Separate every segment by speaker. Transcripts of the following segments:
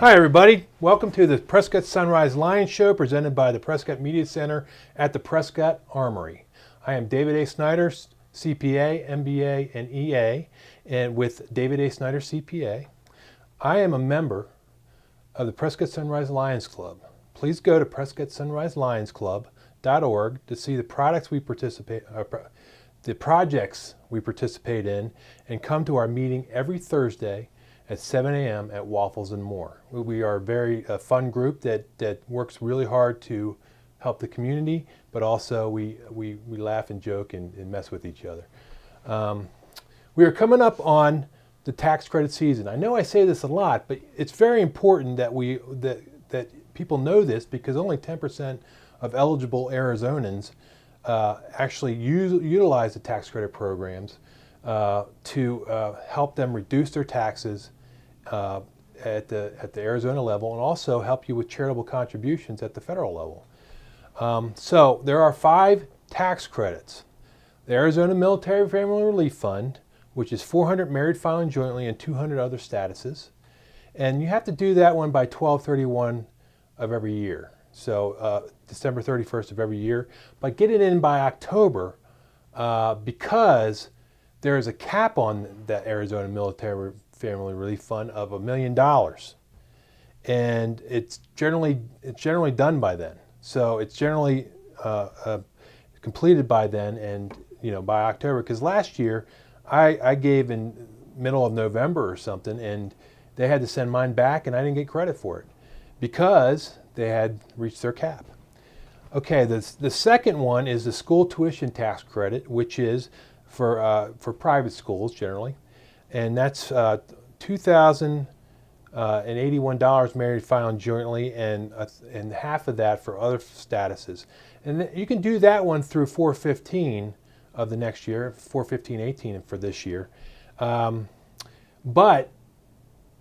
Speaker 1: Hi everybody, welcome to the Prescott Sunrise Lions Show presented by the Prescott Media Center at the Prescott Armory. I am David A. Snyder, CPA, MBA, and EA, and with David A. Snyder, CPA. I am a member of the Prescott Sunrise Lions Club. Please go to PrescottSunriseLionsClub.org to see the projects we participate in, and come to our meeting every Thursday at 7 a.m. at Waffles and More. We are a very fun group that works really hard to help the community, but also we laugh and joke and mess with each other. We are coming up on the tax credit season. I know I say this a lot, but it's very important that that people know this, because only 10% of eligible Arizonans actually utilize the tax credit programs to help them reduce their taxes at the Arizona level, and also help you with charitable contributions at the federal level. So there are 5 tax credits. The Arizona Military Family Relief Fund, which is 400 married filing jointly and 200 other statuses. And you have to do that one by 12/31 of every year. So December 31st of every year. But get it in by October because there is a cap on the Arizona Military Family Relief Fund of $1 million, and it's generally done by then. So it's generally completed by then, and by October. Because last year I gave in middle of November or something, and they had to send mine back, and I didn't get credit for it because they had reached their cap. Okay, the second one is the school tuition tax credit, which is for private schools generally. And that's $2,081 married filing jointly, and half of that for other statuses. And you can do that one through 4/15 of the next year, 4/15/18 for this year. But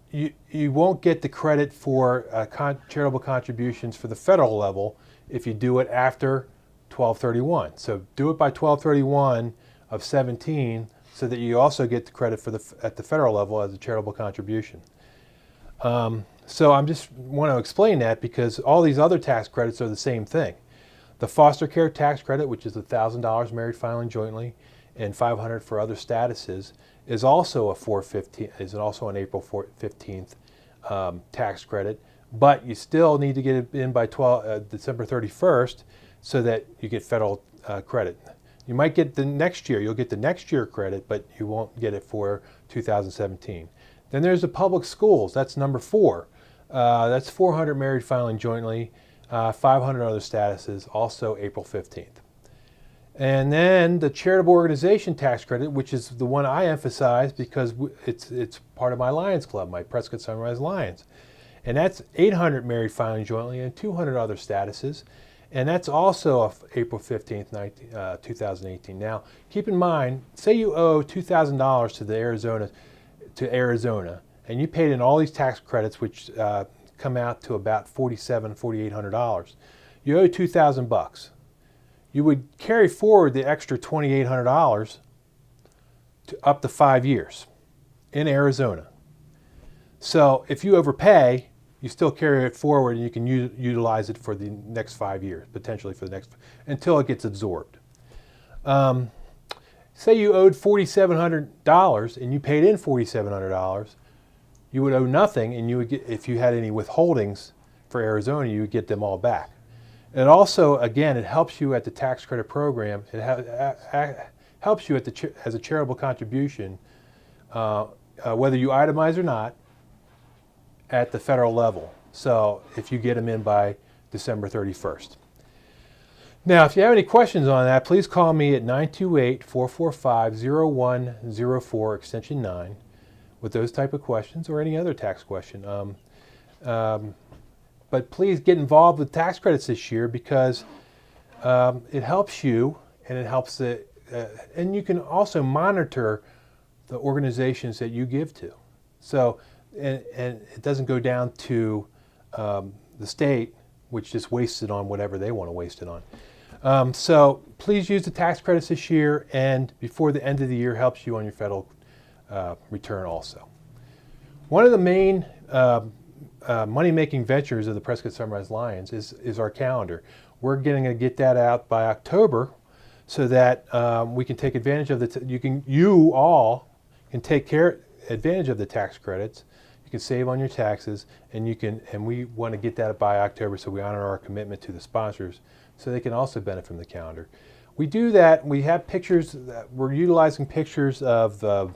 Speaker 1: you won't get the credit for charitable contributions for the federal level if you do it after 12/31. So do it by 12/31 of 17, so that you also get the credit for at the federal level as a charitable contribution. So I just want to explain that, because all these other tax credits are the same thing. The foster care tax credit, which is $1,000 married filing jointly, and $500 for other statuses, is also an April 15th tax credit. But you still need to get it in by December 31st, so that you get federal credit. You might get the next year, you'll get the next year credit, but you won't get it for 2017. Then there's the public schools, that's number 4. That's 400 married filing jointly, 500 other statuses, also April 15th. And then the charitable organization tax credit, which is the one I emphasize because it's part of my Lions Club, my Prescott Sunrise Lions. And that's 800 married filing jointly and 200 other statuses. And that's also April 15th, 2018. Now, keep in mind, say you owe $2,000 to Arizona, and you paid in all these tax credits, which come out to about $4,800. You owe $2,000. You would carry forward the extra $2,800 to up to 5 years in Arizona. So if you overpay, you still carry it forward, and you can utilize it for the next 5 years, potentially for the next, until it gets absorbed. Say you owed $4,700 and you paid in $4,700, you would owe nothing, and you would get, if you had any withholdings for Arizona, you would get them all back. And also, again, it helps you at the tax credit program. It helps you as a charitable contribution, whether you itemize or not, at the federal level. So if you get them in by December 31st. Now, if you have any questions on that, please call me at 928-445-0104, extension 9, with those type of questions or any other tax question. But please get involved with tax credits this year, because it helps you, and it helps and you can also monitor the organizations that you give to. So, and it doesn't go down to the state, which just wastes it on whatever they want to waste it on. So please use the tax credits this year, and before the end of the year helps you on your federal return also. One of the main money-making ventures of the Prescott Sunrise Lions is our calendar. We're going to get that out by October, so that we can take advantage of you all can take advantage of the tax credits. You can save on your taxes, and we want to get that by October, so we honor our commitment to the sponsors, so they can also benefit from the calendar. We do that. We have pictures. We're utilizing pictures of the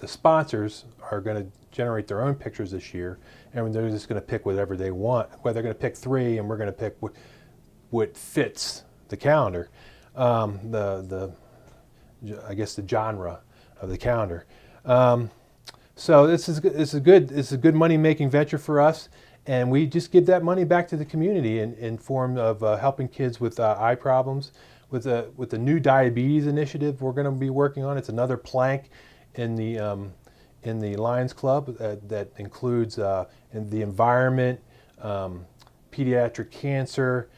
Speaker 1: sponsors are going to generate their own pictures this year, and they're just going to pick whatever they want. Well, they're going to pick 3, and we're going to pick what fits the calendar, I guess the genre of the calendar. So this is a good money-making venture for us, and we just give that money back to the community in form of helping kids with eye problems. With the new diabetes initiative we're going to be working on, it's another plank in the Lions Club that includes in the environment, pediatric cancer,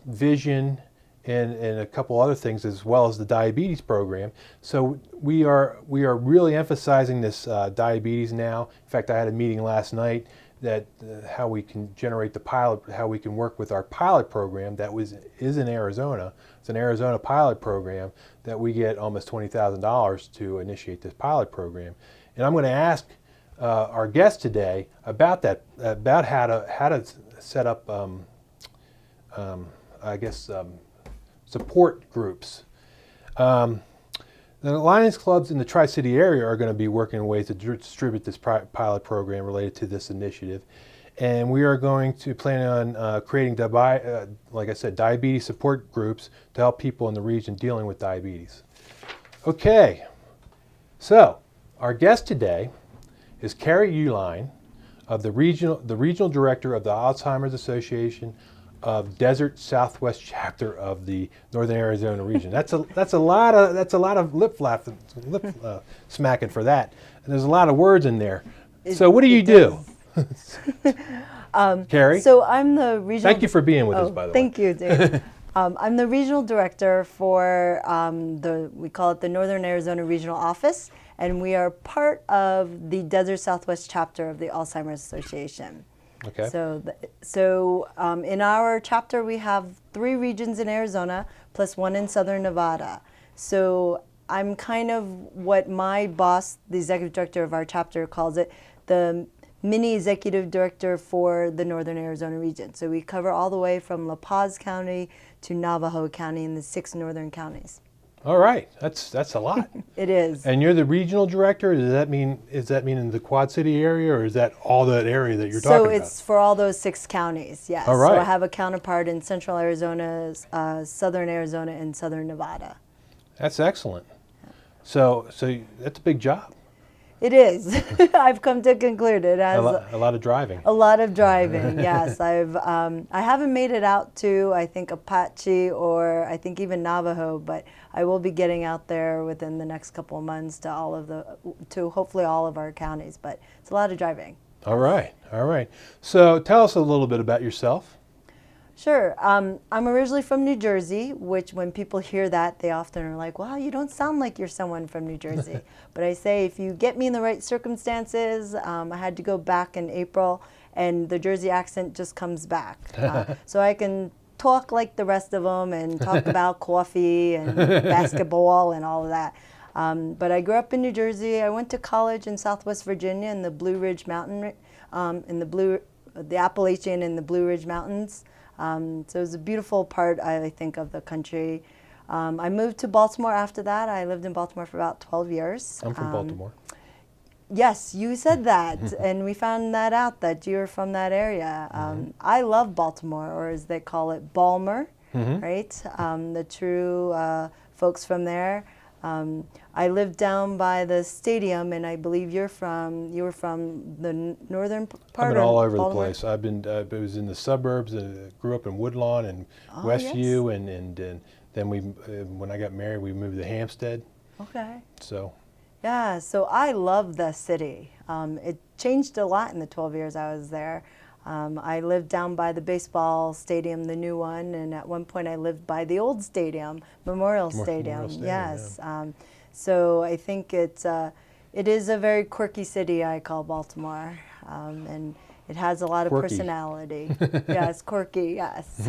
Speaker 1: vision, and a couple other things, as well as the diabetes program. So we are really emphasizing this diabetes now. In fact, I had a meeting last night that how we can generate how we can work with our pilot program that is in Arizona. It's an Arizona pilot program that we get almost $20,000 to initiate this pilot program. And I'm going to ask our guest today about that, about how to set up, support groups. The Lions clubs in the Tri-City area are going to be working in ways to distribute this pilot program related to this initiative. And we are going to plan on creating, like I said, diabetes support groups to help people in the region dealing with diabetes. Okay, so our guest today is Kerri Uehlein, of the regional director of the Alzheimer's Association of Desert Southwest chapter of the Northern Arizona region. That's a lot of lip smacking for that, and there's a lot of words in there. So what do you do? Kerri?
Speaker 2: So I'm the regional...
Speaker 1: Thank you for being with us, by the way.
Speaker 2: Thank you, Dave. I'm the regional director for we call it the Northern Arizona Regional Office, and we are part of the Desert Southwest chapter of the Alzheimer's Association.
Speaker 1: Okay.
Speaker 2: So in our chapter, we have 3 regions in Arizona, plus 1 in southern Nevada. So I'm kind of what my boss, the executive director of our chapter, calls it, the mini executive director for the Northern Arizona region. So we cover all the way from La Paz County to Navajo County in the 6 northern counties.
Speaker 1: All right, that's a lot.
Speaker 2: It is.
Speaker 1: And you're the regional director. Does that mean in the Quad City area, or is that all that area that you're talking about?
Speaker 2: So it's for all those 6 counties, yes.
Speaker 1: All right.
Speaker 2: So I have a counterpart in central Arizona, southern Arizona, and southern Nevada.
Speaker 1: That's excellent. So that's a big job.
Speaker 2: It is. I've come to conclude it as
Speaker 1: a lot of driving.
Speaker 2: A lot of driving, yes. I haven't made it out to, I think, Apache or I think even Navajo, but I will be getting out there within the next couple of months to hopefully all of our counties. But it's a lot of driving.
Speaker 1: All right, all right. So tell us a little bit about yourself.
Speaker 2: Sure. I'm originally from New Jersey, which when people hear that, they often are like, wow, you don't sound like you're someone from New Jersey. But I say, if you get me in the right circumstances, I had to go back in April, and the Jersey accent just comes back. So I can talk like the rest of them and talk about coffee and basketball and all of that. But I grew up in New Jersey. I went to college in Southwest Virginia in the Blue Ridge Mountain, the Appalachian and the Blue Ridge Mountains. So it was a beautiful part, I think, of the country. I moved to Baltimore after that. I lived in Baltimore for about 12 years.
Speaker 1: I'm from Baltimore.
Speaker 2: Yes, you said that, and we found that out, that you're from that area. I love Baltimore, or as they call it, Balmer, right? The true folks from there. I lived down by the stadium, and I believe you were from the northern part.
Speaker 1: I've been all over
Speaker 2: Baltimore?
Speaker 1: the place. I was in the suburbs, and grew up in Woodlawn and Westview, yes. and then when I got married, we moved to Hampstead.
Speaker 2: Okay.
Speaker 1: So.
Speaker 2: Yeah, so I love the city. It changed a lot in the 12 years I was there. I lived down by the baseball stadium, the new one, and at one point I lived by the old stadium, Memorial Stadium. Yes. Yeah. So I think it's It is a very quirky city, I call Baltimore, and it has a lot of
Speaker 1: Quirky.
Speaker 2: personality. Yes, quirky, yes.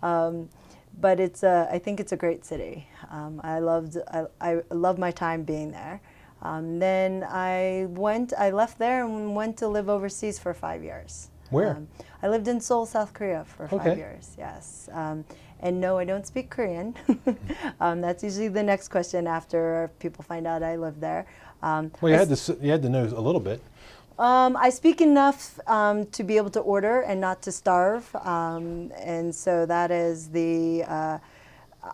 Speaker 2: But I think it's a great city. I love my time being there. Then I left there and went to live overseas for 5 years.
Speaker 1: Where?
Speaker 2: I lived in Seoul, South Korea for 5
Speaker 1: Okay.
Speaker 2: years, yes. And no, I don't speak Korean. That's usually the next question after people find out I live there.
Speaker 1: Well, you had to know a little bit.
Speaker 2: I speak enough to be able to order and not to starve, and so that is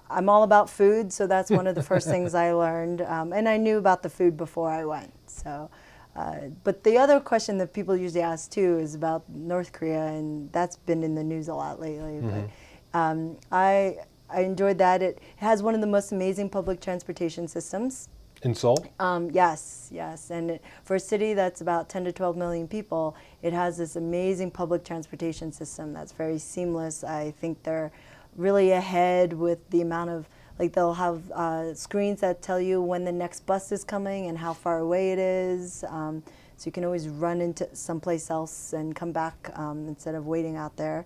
Speaker 2: I'm all about food, so that's one of the first things I learned, and I knew about the food before I went. So, but the other question that people usually ask too is about North Korea, and that's been in the news a lot lately.
Speaker 1: Mm-hmm.
Speaker 2: But I enjoyed that. It has one of the most amazing public transportation systems.
Speaker 1: In Seoul?
Speaker 2: Yes, and for a city that's about 10 to 12 million people, it has this amazing public transportation system that's very seamless. I think they're really ahead with the amount of, like, they'll have screens that tell you when the next bus is coming and how far away it is, so you can always run into someplace else and come back instead of waiting out there.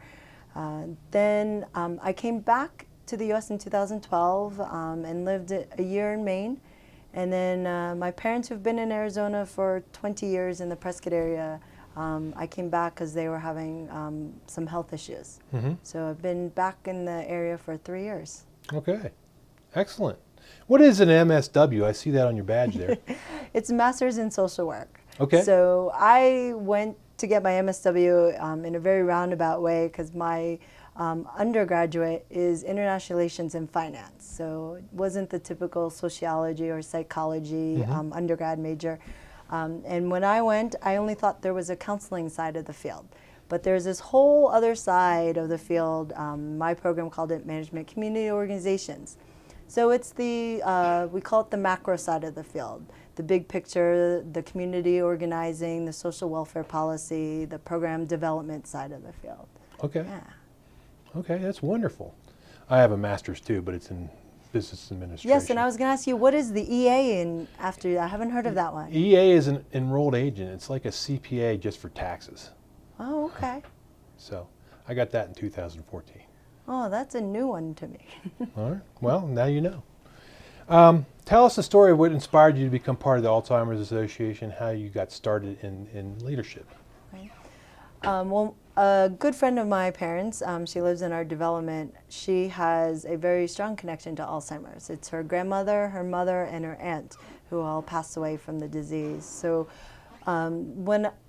Speaker 2: Then I came back to the U.S. in 2012 and lived a year in Maine. And then my parents, who've been in Arizona for 20 years in the Prescott area, I came back because they were having some health issues.
Speaker 1: Mm-hmm.
Speaker 2: So I've been back in the area for 3 years.
Speaker 1: Okay. Excellent. What is an MSW? I see that on your badge there.
Speaker 2: It's a master's in social work.
Speaker 1: Okay.
Speaker 2: So I went to get my MSW in a very roundabout way because my undergraduate is international relations and finance. So it wasn't the typical sociology or psychology
Speaker 1: Mm-hmm.
Speaker 2: undergrad major. And when I went, I only thought there was a counseling side of the field. But there's this whole other side of the field. My program called it Management Community Organizations. So it's we call it the macro side of the field. The big picture, the community organizing, the social welfare policy, the program development side of the field.
Speaker 1: Okay.
Speaker 2: Yeah.
Speaker 1: Okay, that's wonderful. I have a master's too, but it's in business administration.
Speaker 2: Yes, and I was going to ask you, what is the EA after? I haven't heard of that one.
Speaker 1: EA is an enrolled agent. It's like a CPA just for taxes.
Speaker 2: Oh, okay.
Speaker 1: So I got that in 2014.
Speaker 2: Oh, that's a new one to me.
Speaker 1: All right. Well, now you know. Tell us the story of what inspired you to become part of the Alzheimer's Association, how you got started in leadership.
Speaker 2: Right. Well, a good friend of my parents, she lives in our development, she has a very strong connection to Alzheimer's. It's her grandmother, her mother, and her aunt who all passed away from the disease. So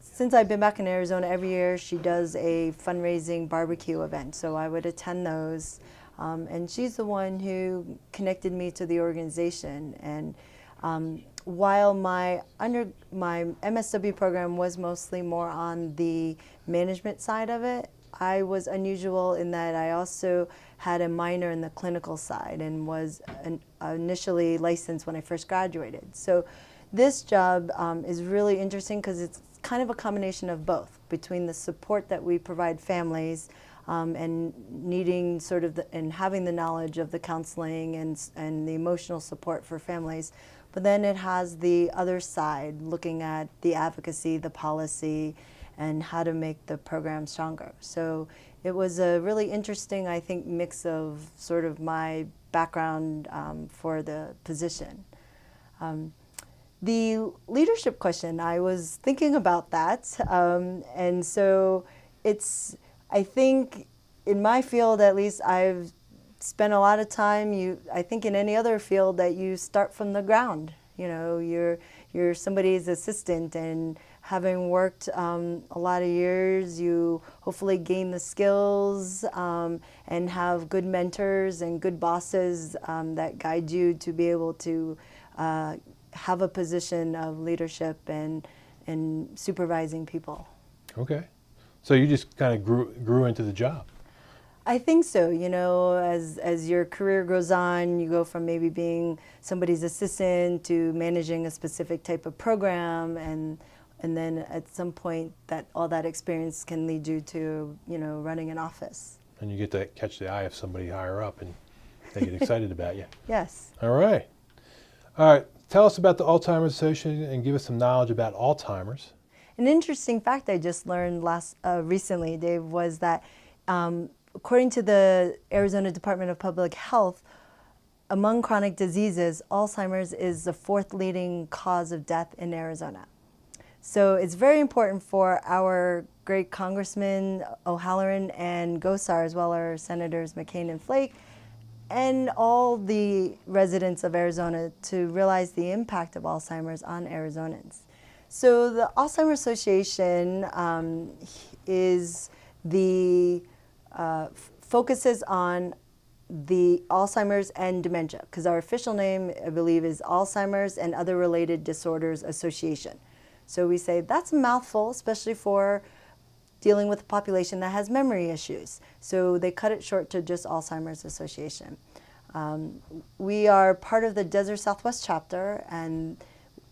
Speaker 2: since I've been back in Arizona, every year she does a fundraising barbecue event. So I would attend those. And she's the one who connected me to the organization. And while my MSW program was mostly more on the management side of it, I was unusual in that I also had a minor in the clinical side and was initially licensed when I first graduated. So this job is really interesting because it's kind of a combination of both, between the support that we provide families and needing sort of and having the knowledge of the counseling and the emotional support for families. But then it has the other side, looking at the advocacy, the policy, and how to make the program stronger. So it was a really interesting, I think, mix of sort of my background for the position. The leadership question, I was thinking about that. And so I think in my field, at least, I've spent a lot of time, I think in any other field, that you start from the ground. You know, you're somebody's assistant, and having worked a lot of years, you hopefully gain the skills and have good mentors and good bosses that guide you to be able to have a position of leadership and supervising people.
Speaker 1: Okay. So you just kind of grew into the job.
Speaker 2: I think so. You know, as your career goes on, you go from maybe being somebody's assistant to managing a specific type of program, and then at some point all that experience can lead you to, you know, running an office.
Speaker 1: And you get to catch the eye of somebody higher up, and they get excited about you.
Speaker 2: Yes.
Speaker 1: All right. All right. Tell us about the Alzheimer's Association and give us some knowledge about Alzheimer's.
Speaker 2: An interesting fact I just learned recently, Dave, was that according to the Arizona Department of Public Health, among chronic diseases, Alzheimer's is the 4th leading cause of death in Arizona. So it's very important for our great Congressman Uehlein and Gosar, as well as Senators McCain and Flake, and all the residents of Arizona to realize the impact of Alzheimer's on Arizonans. So the Alzheimer's Association focuses on the Alzheimer's and dementia, because our official name, I believe, is Alzheimer's and Other Related Disorders Association. So we say that's a mouthful, especially for dealing with a population that has memory issues. So they cut it short to just Alzheimer's Association. We are part of the Desert Southwest chapter, and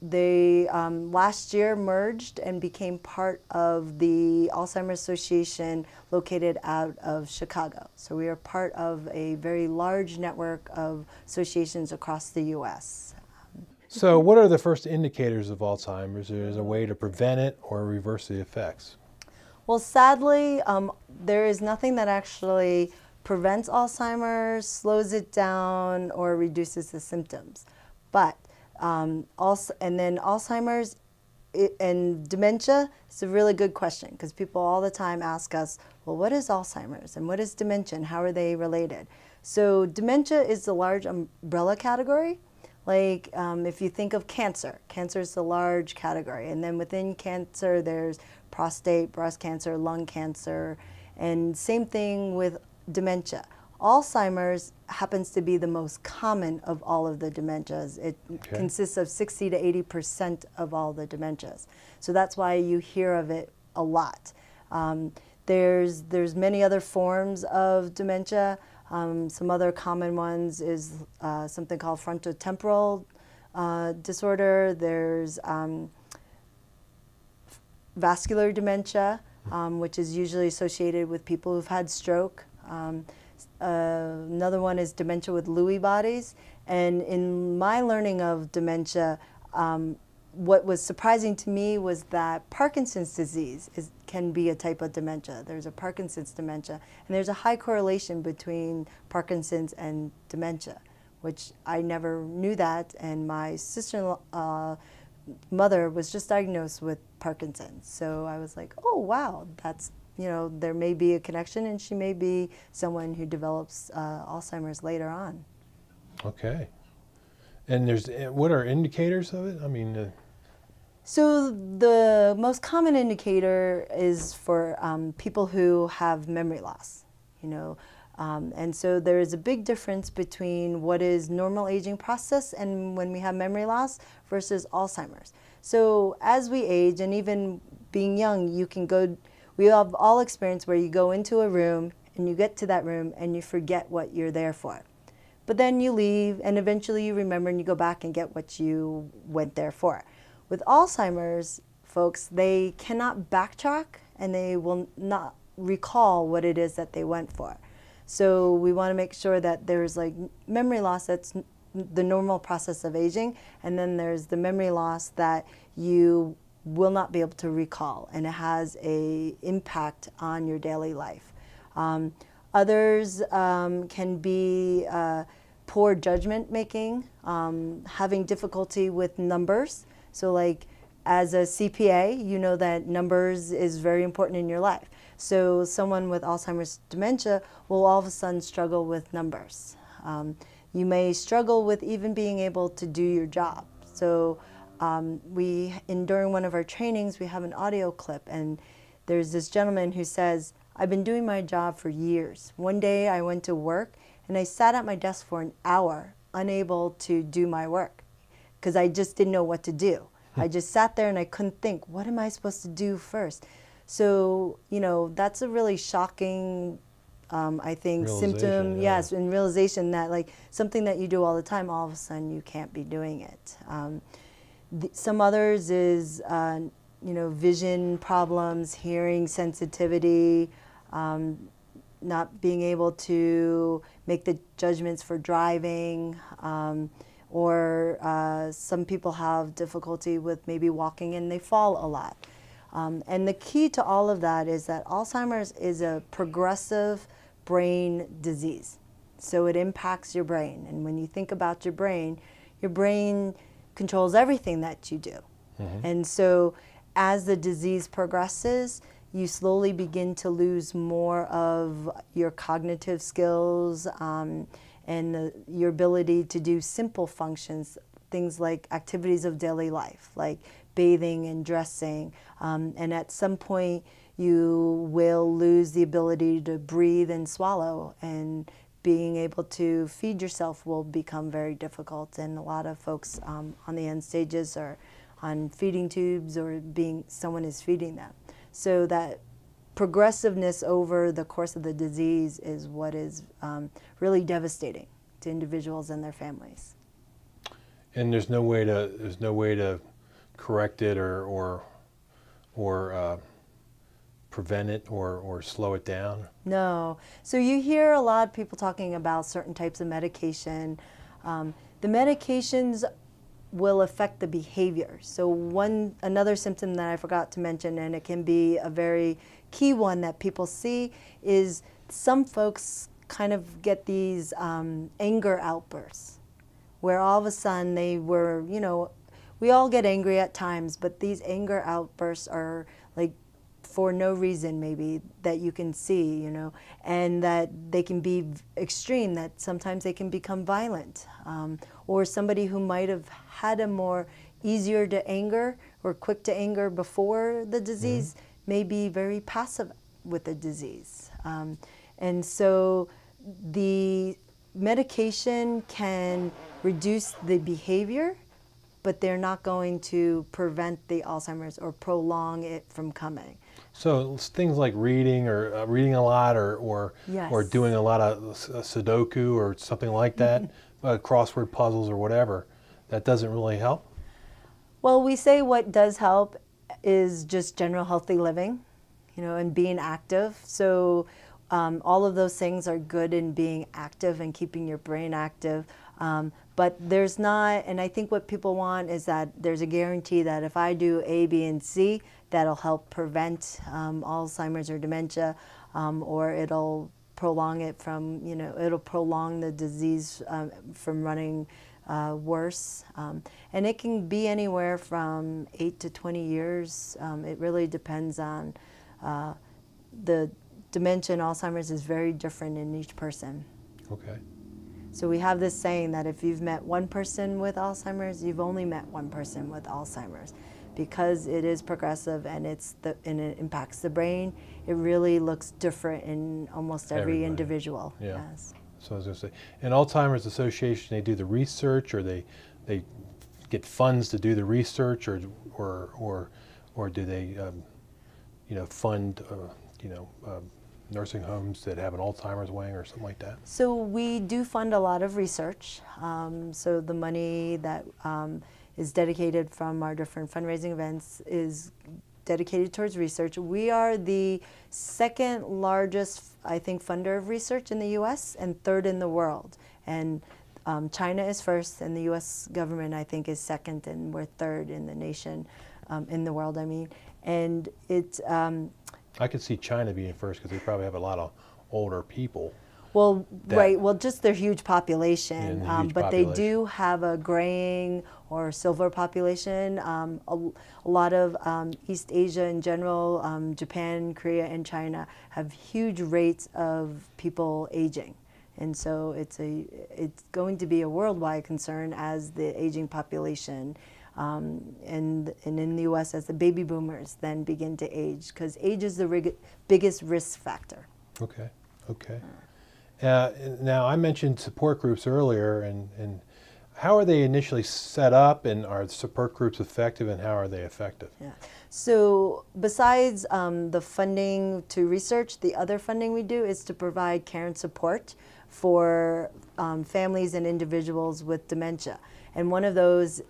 Speaker 2: they last year merged and became part of the Alzheimer's Association located out of Chicago. So we are part of a very large network of associations across the U.S.
Speaker 1: So what are the first indicators of Alzheimer's? Is there a way to prevent it or reverse the effects?
Speaker 2: Well, sadly, there is nothing that actually prevents Alzheimer's, slows it down, or reduces the symptoms. But Alzheimer's and dementia is a really good question, because people all the time ask us, well, what is Alzheimer's and what is dementia and how are they related? So dementia is the large umbrella category. Like if you think of cancer, cancer is the large category. And then within cancer, there's prostate, breast cancer, lung cancer, and same thing with dementia. Alzheimer's happens to be the most common of all of the dementias. It consists of 60 to 80% of all the dementias. So that's why you hear of it a lot. There's many other forms of dementia. Some other common ones is something called frontotemporal disorder. There's vascular dementia, which is usually associated with people who've had stroke. Another one is dementia with Lewy bodies. And in my learning of dementia, what was surprising to me was that Parkinson's disease can be a type of dementia. There's a Parkinson's dementia, and there's a high correlation between Parkinson's and dementia, which I never knew that, and my sister-in-law mother was just diagnosed with Parkinson's. So I was like, oh wow, that's, there may be a connection, and she may be someone who develops Alzheimer's later on.
Speaker 1: Okay. And what are indicators of it? I mean,
Speaker 2: so the most common indicator is for people who have memory loss, and so there is a big difference between what is normal aging process and when we have memory loss versus Alzheimer's. So as we age, and even being young, we have all experienced where you go into a room and you get to that room and you forget what you're there for. But then you leave and eventually you remember and you go back and get what you went there for. With Alzheimer's, folks, they cannot backtrack and they will not recall what it is that they went for. So we want to make sure that there's like memory loss, that's the normal process of aging, and then there's the memory loss that you will not be able to recall, and it has an impact on your daily life. Others can be poor judgment making, having difficulty with numbers. So like as a CPA, you know that numbers is very important in your life. So someone with Alzheimer's dementia will all of a sudden struggle with numbers. You may struggle with even being able to do your job. So during one of our trainings, we have an audio clip, and there's this gentleman who says, I've been doing my job for years. One day I went to work and I sat at my desk for an hour, unable to do my work because I just didn't know what to do. I just sat there and I couldn't think, what am I supposed to do first? So, that's a really shocking, I think, symptom.
Speaker 1: Yeah.
Speaker 2: Yes, and realization that like something that you do all the time, all of a sudden you can't be doing it. Some others is, vision problems, hearing sensitivity, not being able to make the judgments for driving, or some people have difficulty with maybe walking and they fall a lot. And the key to all of that is that Alzheimer's is a progressive brain disease. So it impacts your brain. And when you think about your brain controls everything that you do. Mm-hmm. And so as the disease progresses, you slowly begin to lose more of your cognitive skills and your ability to do simple functions, things like activities of daily life, like bathing and dressing. And at some point, you will lose the ability to breathe and swallow, and being able to feed yourself will become very difficult. And a lot of folks on the end stages are on feeding tubes, or someone is feeding them. So that progressiveness over the course of the disease is what is really devastating to individuals and their families.
Speaker 1: And there's no way to correct it or prevent it or slow it down?
Speaker 2: No. So you hear a lot of people talking about certain types of medication. The medications will affect the behavior. So another symptom that I forgot to mention, and it can be a very key one that people see, is some folks kind of get these anger outbursts, where all of a sudden we all get angry at times, but these anger outbursts are like for no reason maybe that you can see, and that they can be extreme, that sometimes they can become violent. Or somebody who might have had a more easier to anger or quick to anger before the disease may be very passive with the disease. And so the medication can reduce the behavior, but they're not going to prevent the Alzheimer's or prolong it from coming.
Speaker 1: So things like reading or reading a lot or doing a lot of Sudoku or something like that, crossword puzzles or whatever, that doesn't really help?
Speaker 2: Well, we say what does help is just general healthy living, and being active. So all of those things are good in being active and keeping your brain active. But there's not, and I think what people want is that there's a guarantee that if I do A, B, and C, that'll help prevent Alzheimer's or dementia, or it'll prolong it from, it'll prolong the disease from running worse. And it can be anywhere from 8 to 20 years. It really depends on the dementia and Alzheimer's is very different in each person.
Speaker 1: Okay.
Speaker 2: So we have this saying that if you've met one person with Alzheimer's, you've only met one person with Alzheimer's, because it is progressive and it impacts the brain. It really looks different in almost every individual.
Speaker 1: Yeah.
Speaker 2: Yes.
Speaker 1: So I was going to say, in Alzheimer's Association, they do the research, or they get funds to do the research, or do they fund nursing homes that have an Alzheimer's wing or something like that?
Speaker 2: So we do fund a lot of research. So the money that is dedicated from our different fundraising events is dedicated towards research. We are the second largest, I think, funder of research in the U.S. and third in the world. And China is first, and the U.S. government, I think, is second, and we're third in the nation, in the world, I mean. And it's...
Speaker 1: I could see China being first because they probably have a lot of older people.
Speaker 2: Well, right. Well, just their huge population, but
Speaker 1: population.
Speaker 2: They do have a graying or silver population. A lot of East Asia in general, Japan, Korea, and China have huge rates of people aging, and so it's going to be a worldwide concern as the aging population. And in the U.S. as the baby boomers then begin to age, because age is the biggest risk factor.
Speaker 1: Okay. Now, I mentioned support groups earlier, and how are they initially set up, and are support groups effective, and how are they effective?
Speaker 2: Yeah. So besides the funding to research, the other funding we do is to provide care and support for families and individuals with dementia. And one of those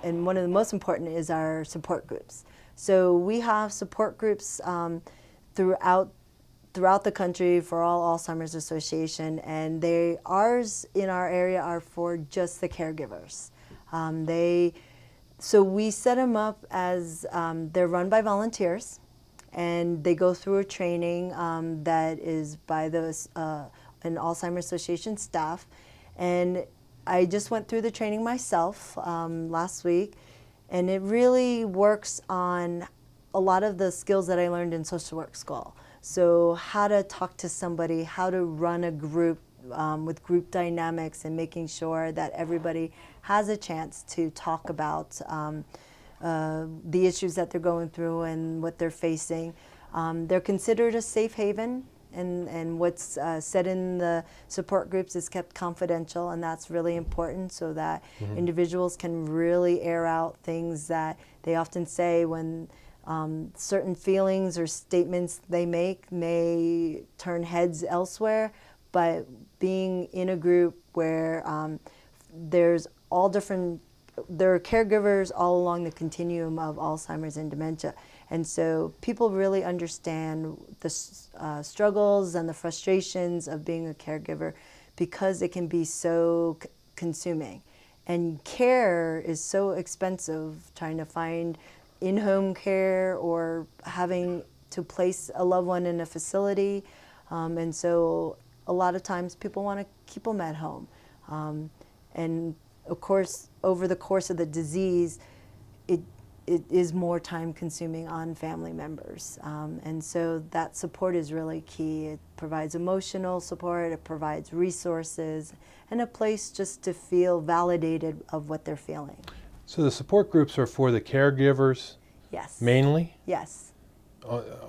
Speaker 2: and one of the most important is our support groups. So we have support groups throughout throughout the country for all Alzheimer's Association, and ours in our area are for just the caregivers. So we set them up as they're run by volunteers, and they go through a training that is by an Alzheimer's Association staff. And I just went through the training myself last week, and it really works on a lot of the skills that I learned in social work school. So how to talk to somebody, how to run a group with group dynamics, and making sure that everybody has a chance to talk about the issues that they're going through and what they're facing. They're considered a safe haven, and what's said in the support groups is kept confidential, and that's really important so that individuals can really air out things that they often say when certain feelings or statements they make may turn heads elsewhere. But being in a group where there are caregivers all along the continuum of Alzheimer's and dementia. And so people really understand the struggles and the frustrations of being a caregiver, because it can be so consuming. And care is so expensive, trying to find in-home care or having to place a loved one in a facility. And so a lot of times people want to keep them at home. And of course, over the course of the disease, it is more time consuming on family members. And so that support is really key. It provides emotional support, it provides resources, and a place just to feel validated of what they're feeling.
Speaker 1: So the support groups are for the caregivers?
Speaker 2: Yes.
Speaker 1: Mainly?
Speaker 2: Yes.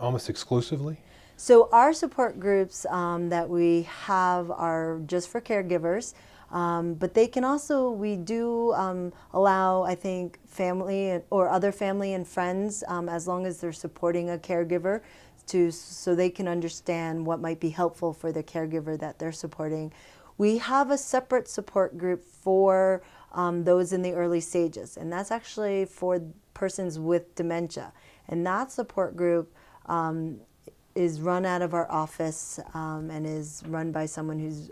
Speaker 1: Almost exclusively?
Speaker 2: So our support groups that we have are just for caregivers, but they can also, we do allow, I think, family or other family and friends, as long as they're supporting a caregiver, so they can understand what might be helpful for the caregiver that they're supporting. We have a separate support group for those in the early stages, and that's actually for persons with dementia. And that support group is run out of our office and is run by someone who's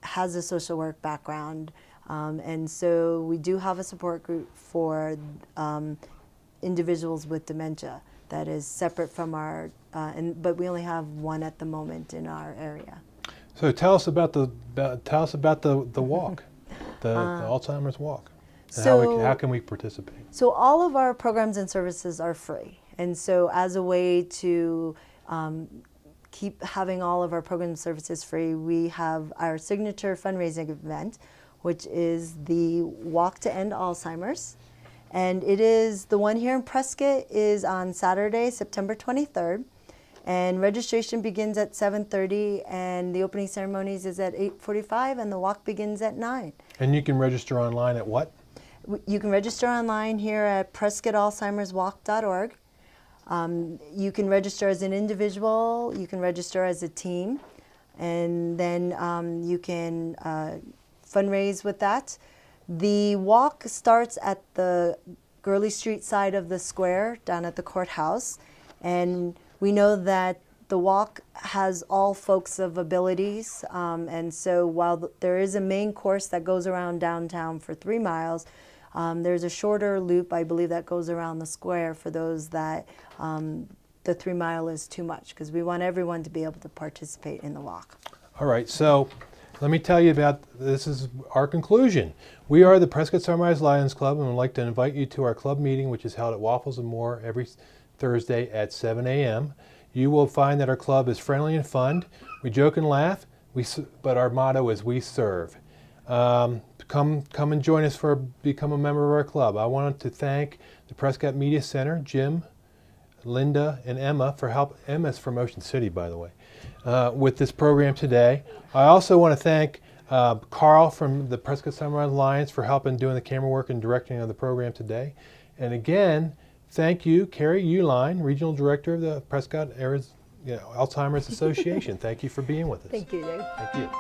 Speaker 2: has a social work background. And so we do have a support group for individuals with dementia that is separate from our, but we only have one at the moment in our area.
Speaker 1: So tell us about the walk, the Alzheimer's walk. And how can we participate?
Speaker 2: So all of our programs and services are free. And so as a way to keep having all of our program services free, we have our signature fundraising event, which is the Walk to End Alzheimer's. And it is, the one here in Prescott is on Saturday, September 23rd. And registration begins at 7:30, and the opening ceremonies is at 8:45, and the walk begins at 9.
Speaker 1: And you can register online at what?
Speaker 2: You can register online here at PrescottAlzheimersWalk.org. You can register as an individual, you can register as a team, and then you can fundraise with that. The walk starts at the Gurley Street side of the square down at the courthouse, and we know that the walk has all folks of abilities, and so while there is a main course that goes around downtown for 3 miles, there's a shorter loop, I believe, that goes around the square for those that the 3 mile is too much, because we want everyone to be able to participate in the walk.
Speaker 1: All right, so let me tell you about, this is our conclusion. We are the Prescott Sunrise Lions Club, and would like to invite you to our club meeting, which is held at Waffles and More every Thursday at 7 a.m. You will find that our club is friendly and fun. We joke and laugh, but our motto is we serve. Come and join us become a member of our club. I wanted to thank the Prescott Media Center, Jim, Linda, and Emma for help. Emma's from Ocean City, by the way, with this program today. I also want to thank Carl from the Prescott Sunrise Lions for helping doing the camera work and directing of the program today. And again, thank you, Kerri Uehlein, Regional Director of the Prescott Alzheimer's Association. Thank you for being with us.
Speaker 2: Thank you, Dave.
Speaker 1: Thank you.